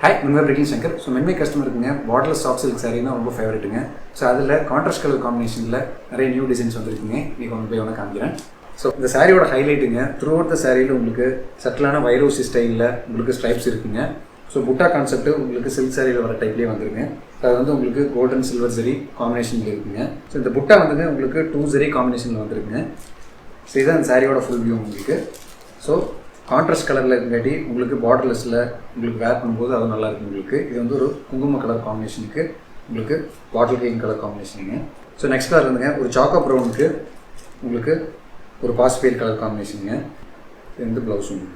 Hi, I'm Brittany Shankar. So, many customers have borderless soft silk saree na romba favorite inga. So, adula contrast color combination la nare new designs vandirukkinga. Ni kondu poi ona kaamikiren. So, the saree oda highlight inga throughout the saree la ungalku subtle Vairosi style la ungalku stripes irukkinga. So, butta concept ungalku silk saree la vara type la vandirunga. அது வந்து உங்களுக்கு golden silver zari காம்பினேஷன்ல இருக்குங்க. So இந்த புட்டா வந்து உங்களுக்கு 2 ஜரி காம்பினேஷன்ல வந்துருக்குங்க. ஸோ இதுதான் அந்த சாரியோட ஃபுல் வியூ உங்களுக்கு. ஸோ கான்ட்ராஸ்ட் கலரில் இருக்காட்டி உங்களுக்கு பார்டர்லெஸில் உங்களுக்கு வேர் பண்ணும்போது அது நல்லா இருக்கும் உங்களுக்கு. இது வந்து ஒரு குங்கும கலர் காம்பினேஷனுக்கு உங்களுக்கு பாட்டில் கிரீன் கலர் காம்பினேஷனுங்க. ஸோ நெக்ஸ்ட் கலர் வந்துங்க ஒரு சாக்கோ ப்ரௌனுக்கு உங்களுக்கு ஒரு பாஸ்பேல் கலர் காம்பினேஷனுங்க. இது வந்து ப்ளவுஸுங்க.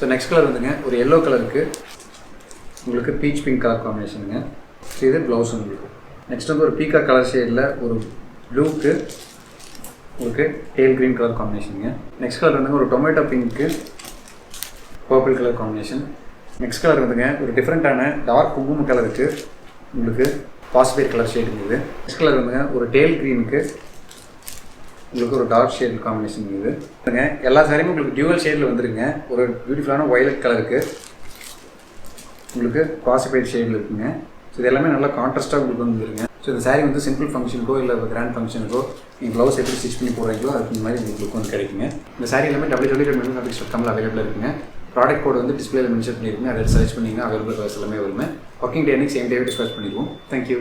ஸோ நெக்ஸ்ட் கலர் வந்துங்க ஒரு எல்லோ கலருக்கு உங்களுக்கு பீச் பிங்க் கலர் காம்பினேஷனுங்க. ஸோ இது ப்ளவுஸ் உங்களுக்கு. நெக்ஸ்ட் வந்து ஒரு பீக்கா கலர் ஷேடில் ஒரு ப்ளூக்கு உங்களுக்கு டேல் க்ரீன் கலர் காம்பினேஷனுங்க. நெக்ஸ்ட் கலர் வந்துங்க ஒரு டொமேட்டோ பிங்க்கு purple colour combination. Next colour வந்துங்க ஒரு டிஃப்ரெண்ட்டான டார்க் குங்கும கலருக்கு உங்களுக்கு பாஸ்பேட் கலர் ஷேட் இருக்குது. நெக்ஸ்ட் கலர் வந்துங்க ஒரு டேல் க்ரீனுக்கு உங்களுக்கு ஒரு டார்க் ஷேட் காம்பினேஷன் இருக்குது. எல்லா சாரியுமே உங்களுக்கு டியூவல் ஷேடில் வந்துருங்க. ஒரு பியூட்டிஃபுல்லான வயலட் கலருக்கு உங்களுக்கு பாஸ்பேட் ஷேடில் இருக்குங்க. ஸோ இது எல்லாமே நல்லா கான்ட்ராஸ்ட்டாக உங்களுக்கு வந்துருங்க. ஸோ இந்த சாரீ வந்து சிம்பிள் ஃபங்க்ஷனுக்கோ இல்லை கிராண்ட் ஃபங்க்ஷனுக்கோ நீங்கள் ப்ளவுஸ் எப்படி ஸ்டிச் பண்ணி போடுறீங்களோ அதுக்கு இந்த மாதிரி உங்களுக்கு வந்து கிடைக்குங்க. இந்த சாரீ எல்லாமே www.fabrics.com அவைலபிள் இருக்குங்க. ப்ராடக்ட் கோட் வந்து டிஸ்பிளேல மென்ஷன் பண்ணியிருக்குங்க. அதை சர்ச் பண்ணிங்கன்னா அவைலபிள் கலர்ஸ் எல்லாமே வருமே. ஒர்க்கிங் டே அன்னைக்கு சேம் டேவே டிஸ்பேச் பண்ணிடுவோம். தேங்க்யூ.